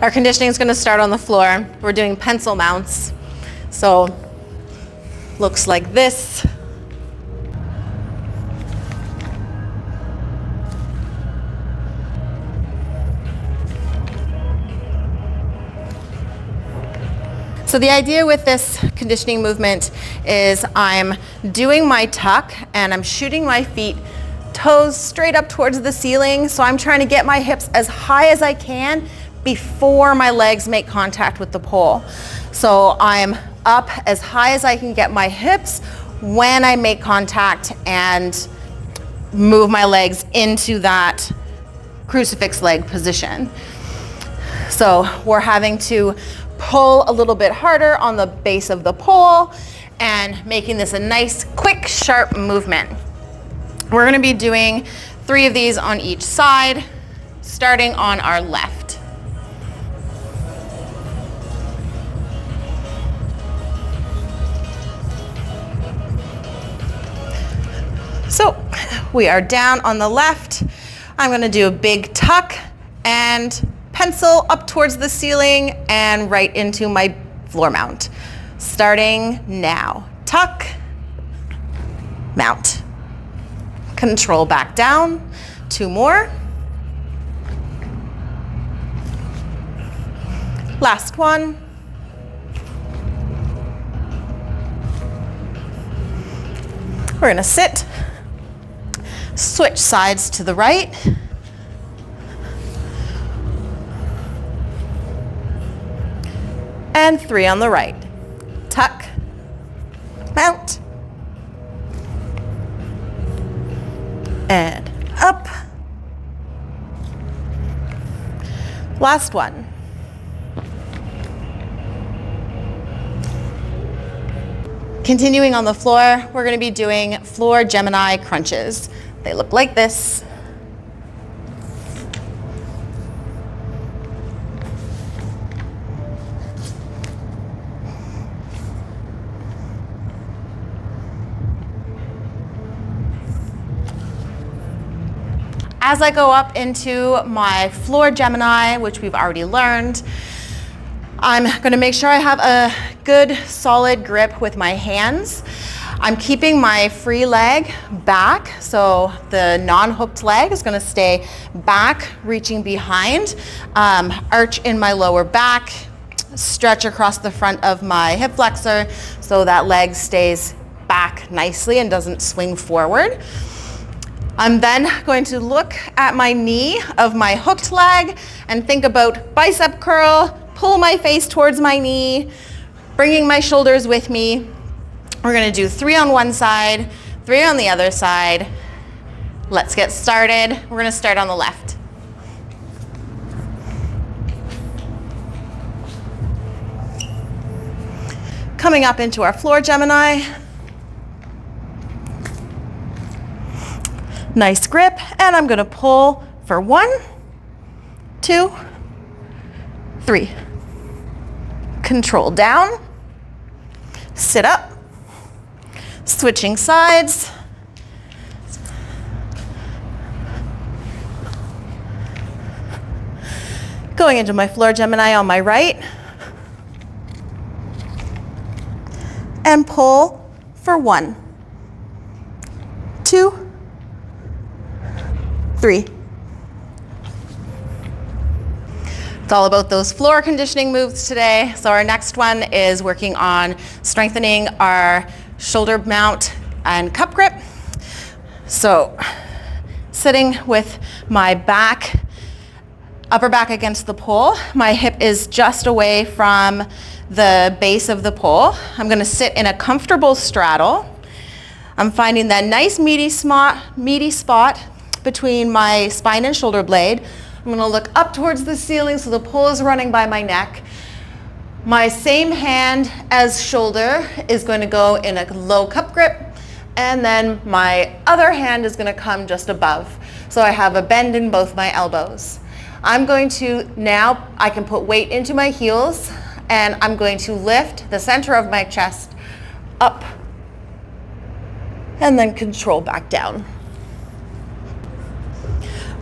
Our conditioning is going to start on the floor. We're doing pencil mounts. So looks like this. So the idea with this conditioning movement is I'm doing my tuck and I'm shooting my feet, toes straight up towards the ceiling. So I'm trying to get my hips as high as I can before my legs make contact with the pole. So I'm up as high as I can get my hips when I make contact and move my legs into that crucifix leg position. So we're having to pull a little bit harder on the base of the pole and making this a nice, quick, sharp movement. We're going to be doing 3 of these on each side, starting on our left. So we are down on the left. I'm going to do a big tuck and pencil up towards the ceiling and right into my floor mount. Starting now. Tuck, mount. Control back down. 2 more. Last one. We're going to sit. Switch sides to the right. And 3 on the right. Tuck, mount, and up. Last one. Continuing on the floor, we're going to be doing floor Gemini crunches. They look like this. As I go up into my floor Gemini, which we've already learned, I'm going to make sure I have a good solid grip with my hands. I'm keeping my free leg back, so the non-hooked leg is going to stay back, reaching behind, arch in my lower back, stretch across the front of my hip flexor so that leg stays back nicely and doesn't swing forward. I'm then going to look at my knee of my hooked leg and think about bicep curl, pull my face towards my knee, bringing my shoulders with me. We're going to do 3 on one side, 3 on the other side. Let's get started. We're going to start on the left. Coming up into our floor Gemini. Nice grip, and I'm going to pull for 1, 2, 3. Control down, sit up, switching sides. Going into my floor Gemini on my right, and pull for 1, 2, 3. It's all about those floor conditioning moves today. So our next one is working on strengthening our shoulder mount and cup grip. So sitting with my back, upper back against the pole, my hip is just away from the base of the pole. I'm going to sit in a comfortable straddle. I'm finding that nice meaty spot between my spine and shoulder blade. I'm going to look up towards the ceiling so the pole is running by my neck. My same hand as shoulder is going to go in a low cup grip, and then my other hand is going to come just above. So I have a bend in both my elbows. I'm going to, now I can put weight into my heels, and I'm going to lift the center of my chest up and then control back down.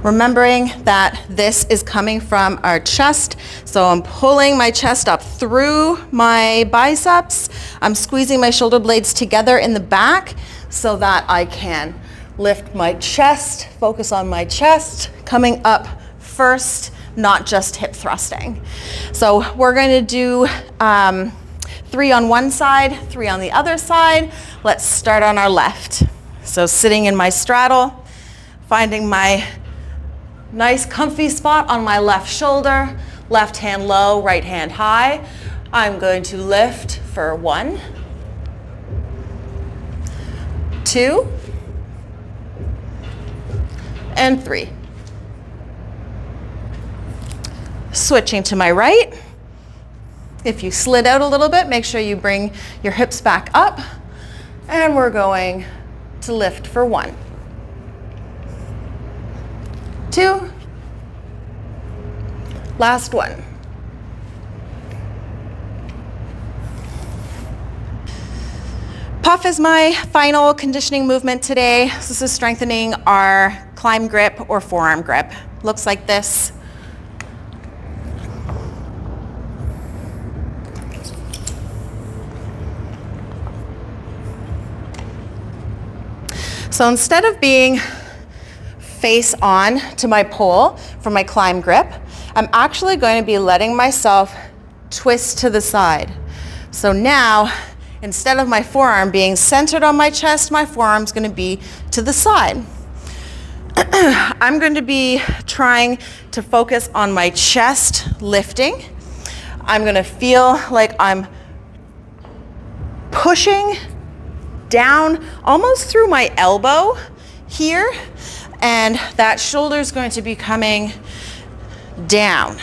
Remembering that this is coming from our chest, so I'm pulling my chest up through my biceps. I'm squeezing my shoulder blades together in the back so that I can lift my chest, focus on my chest, coming up first, not just hip thrusting. So we're going to do 3 on one side, 3 on the other side. Let's start on our left. So sitting in my straddle, finding my nice comfy spot on my left shoulder, left hand low, right hand high. I'm going to lift for 1, 2, and 3. Switching to my right. If you slid out a little bit, make sure you bring your hips back up. And we're going to lift for 1, 2, last 1. Puff is my final conditioning movement today. This is strengthening our climb grip or forearm grip. Looks like this. So instead of being face on to my pole for my climb grip, I'm actually going to be letting myself twist to the side. So now, instead of my forearm being centered on my chest, my forearm's going to be to the side. I'm going to be trying to focus on my chest lifting. I'm going to feel like I'm pushing down almost through my elbow here, and that shoulder is going to be coming down.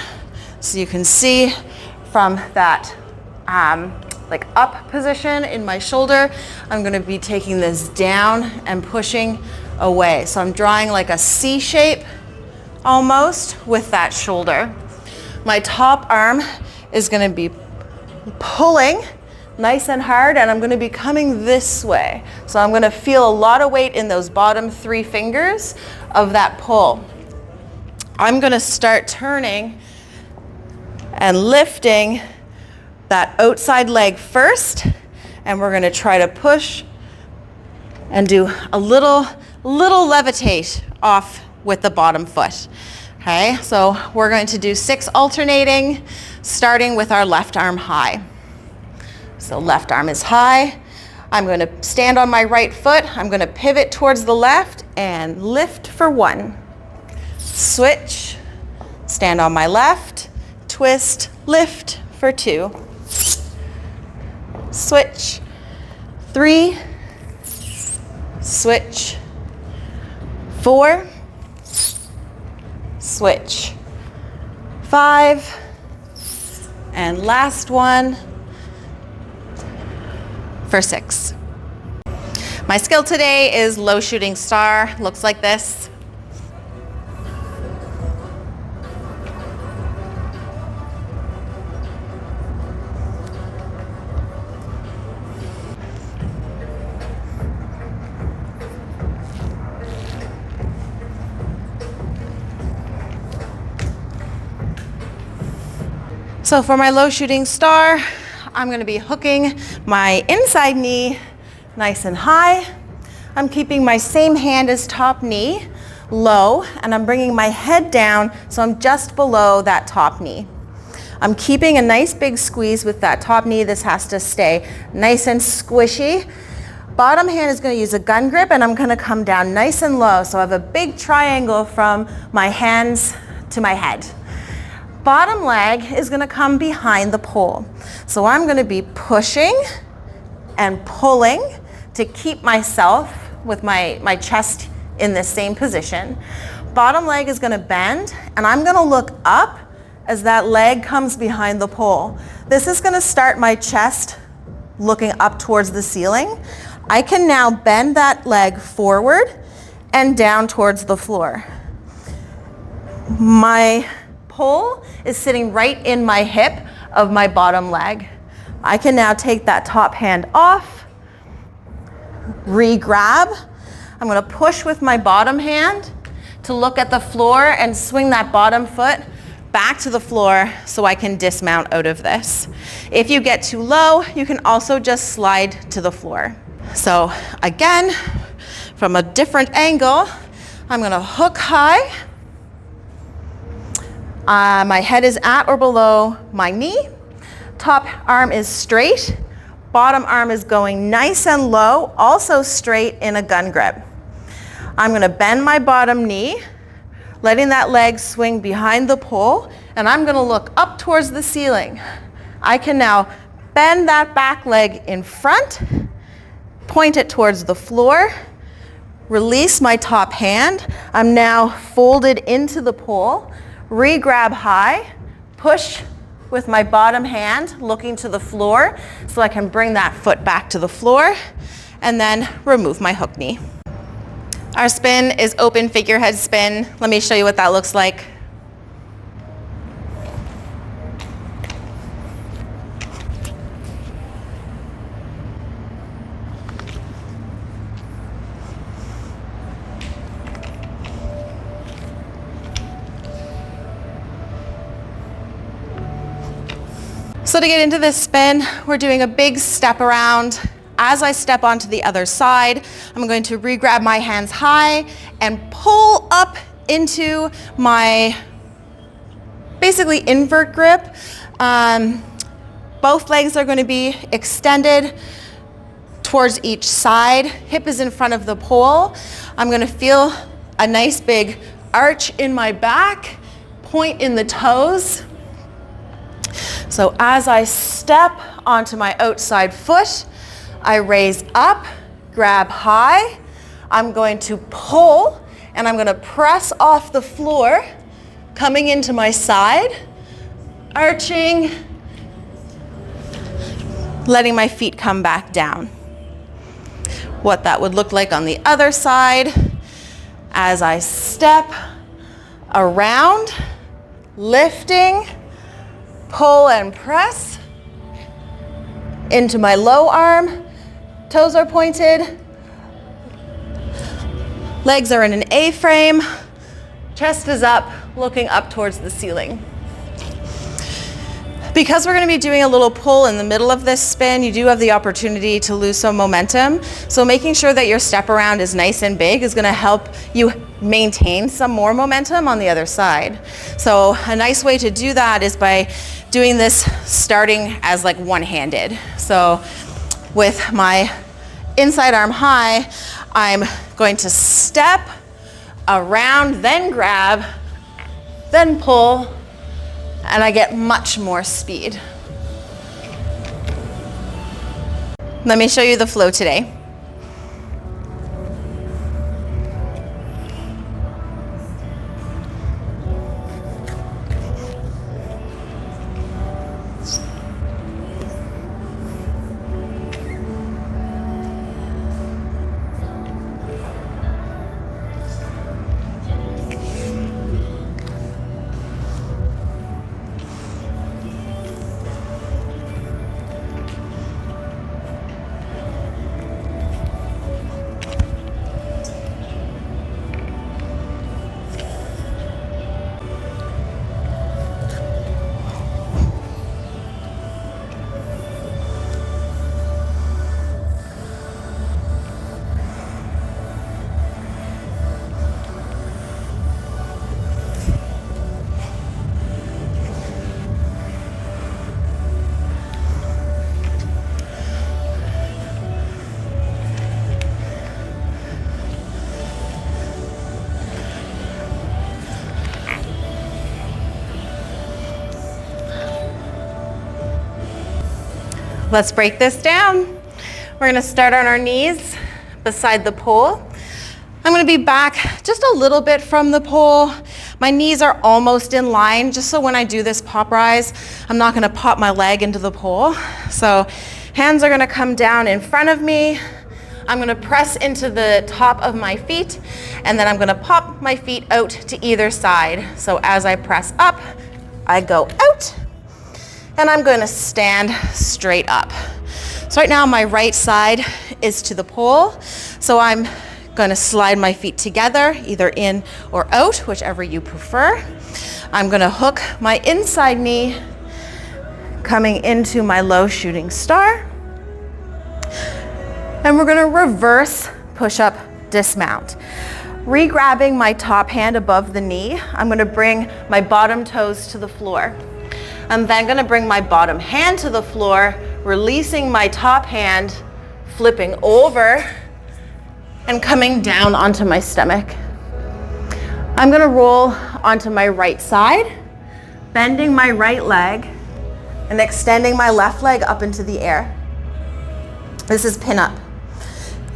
So you can see from that like up position in my shoulder, I'm going to be taking this down and pushing away. So I'm drawing like a C shape almost with that shoulder. My top arm is going to be pulling nice and hard, and I'm going to be coming this way. So I'm going to feel a lot of weight in those bottom 3 fingers of that pull. I'm going to start turning and lifting that outside leg first, and we're going to try to push and do a little levitate off with the bottom foot. Okay, so we're going to do 6 alternating, starting with our left arm high. So left arm is high. I'm going to stand on my right foot. I'm going to pivot towards the left and lift for 1. Switch, stand on my left, twist, lift for 2. Switch, 3, switch, 4, switch, 5, and last one for 6. My skill today is low shooting star. Looks like this. So for my low shooting star, I'm going to be hooking my inside knee nice and high. I'm keeping my same hand as top knee low, and I'm bringing my head down so I'm just below that top knee. I'm keeping a nice big squeeze with that top knee. This has to stay nice and squishy. Bottom hand is going to use a gun grip, and I'm going to come down nice and low. So I have a big triangle from my hands to my head. Bottom leg is going to come behind the pole. So I'm going to be pushing and pulling to keep myself with my chest in the same position. Bottom leg is going to bend, and I'm going to look up as that leg comes behind the pole. This is going to start my chest looking up towards the ceiling. I can now bend that leg forward and down towards the floor. My pole is sitting right in my hip of my bottom leg. I can now take that top hand off, re-grab. I'm going to push with my bottom hand to look at the floor and swing that bottom foot back to the floor so I can dismount out of this. If you get too low, you can also just slide to the floor. So again, from a different angle, I'm gonna hook high. My head is at or below my knee. Top arm is straight. Bottom arm is going nice and low, also straight in a gun grip. I'm gonna bend my bottom knee, letting that leg swing behind the pole, and I'm gonna look up towards the ceiling. I can now bend that back leg in front, point it towards the floor, release my top hand. I'm now folded into the pole, re-grab high, push with my bottom hand, looking to the floor so I can bring that foot back to the floor, and then remove my hook knee. Our spin is open figurehead spin. Let me show you what that looks like. So to get into this spin, we're doing a big step around. As I step onto the other side, I'm going to re-grab my hands high and pull up into my basically invert grip. Both legs are going to be extended towards each side. Hip is in front of the pole. I'm going to feel a nice big arch in my back, point in the toes. So as I step onto my outside foot, I raise up, grab high. I'm going to pull, and I'm going to press off the floor, coming into my side, arching, letting my feet come back down. What that would look like on the other side as I step around, lifting, pull and press into my low arm. Toes are pointed. Legs are in an A-frame. Chest is up, looking up towards the ceiling. Because we're going to be doing a little pull in the middle of this spin, you do have the opportunity to lose some momentum. So making sure that your step around is nice and big is going to help you maintain some more momentum on the other side. So a nice way to do that is by doing this starting as like one-handed. So with my inside arm high, I'm going to step around, then grab, then pull, and I get much more speed. Let me show you the flow today. Let's break this down. We're gonna start on our knees beside the pole. I'm gonna be back just a little bit from the pole. My knees are almost in line, just so when I do this pop rise, I'm not gonna pop my leg into the pole. So hands are gonna come down in front of me. I'm gonna press into the top of my feet, and then I'm gonna pop my feet out to either side. So as I press up, I go out, and I'm gonna stand straight up. So right now my right side is to the pole, so I'm Going to slide my feet together, either in or out, whichever you prefer. I'm going to hook my inside knee, coming into my low shooting star. And we're going to reverse push-up dismount. Re-grabbing my top hand above the knee, I'm going to bring my bottom toes to the floor. I'm then going to bring my bottom hand to the floor, releasing my top hand, flipping over, and coming down onto my stomach. I'm going to roll onto my right side, bending my right leg, and extending my left leg up into the air. This is pin-up.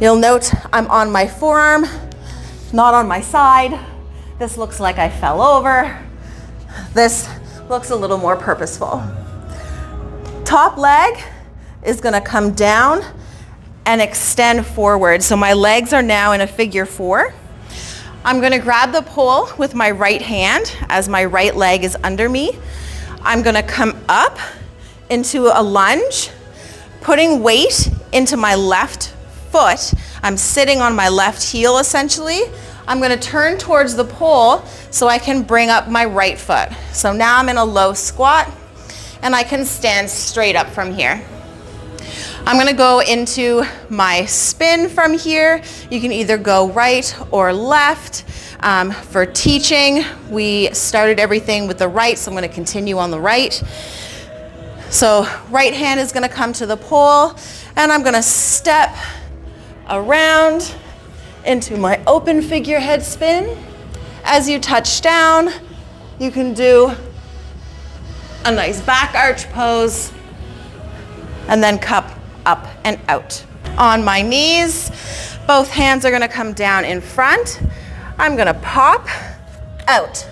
You'll note I'm on my forearm, not on my side. This looks like I fell over. This looks a little more purposeful. Top leg is going to come down and extend forward. So my legs are now in a figure 4. I'm going to grab the pole with my right hand as my right leg is under me. I'm going to come up into a lunge, putting weight into my left foot. I'm sitting on my left heel essentially. I'm going to turn towards the pole so I can bring up my right foot. So now I'm in a low squat and I can stand straight up from here. I'm going to go into my spin from here. You can either go right or left. For teaching, we started everything with the right, so I'm going to continue on the right. So right hand is going to come to the pole, and I'm going to step around into my open figurehead spin. As you touch down, you can do a nice back arch pose, and then cup up and out. On my knees, both hands are going to come down in front. I'm going to pop out.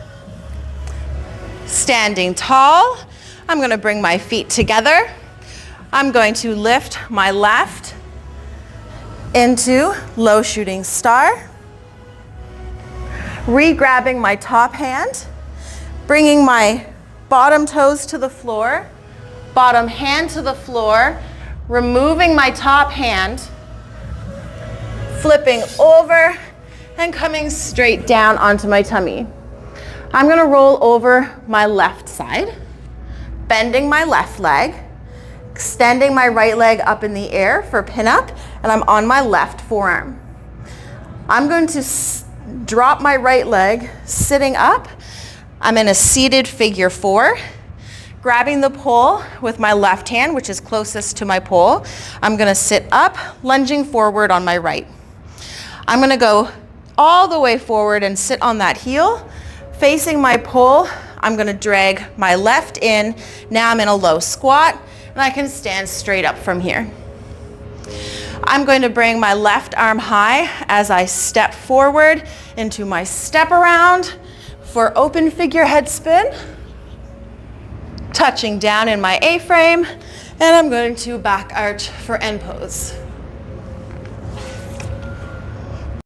Standing tall, I'm going to bring my feet together. I'm going to lift my left into low shooting star. Re-grabbing my top hand, bringing my bottom toes to the floor, bottom hand to the floor, removing my top hand, flipping over, and coming straight down onto my tummy. I'm going to roll over my left side, bending my left leg, extending my right leg up in the air for pin-up, and I'm on my left forearm. I'm going to drop my right leg, sitting up. I'm in a seated figure 4. Grabbing the pole with my left hand, which is closest to my pole, I'm going to sit up, lunging forward on my right. I'm going to go all the way forward and sit on that heel. Facing my pole, I'm going to drag my left in. Now I'm in a low squat, and I can stand straight up from here. I'm going to bring my left arm high as I step forward into my step around for open figurehead spin. Touching down in my A-frame, and I'm going to back arch for end pose.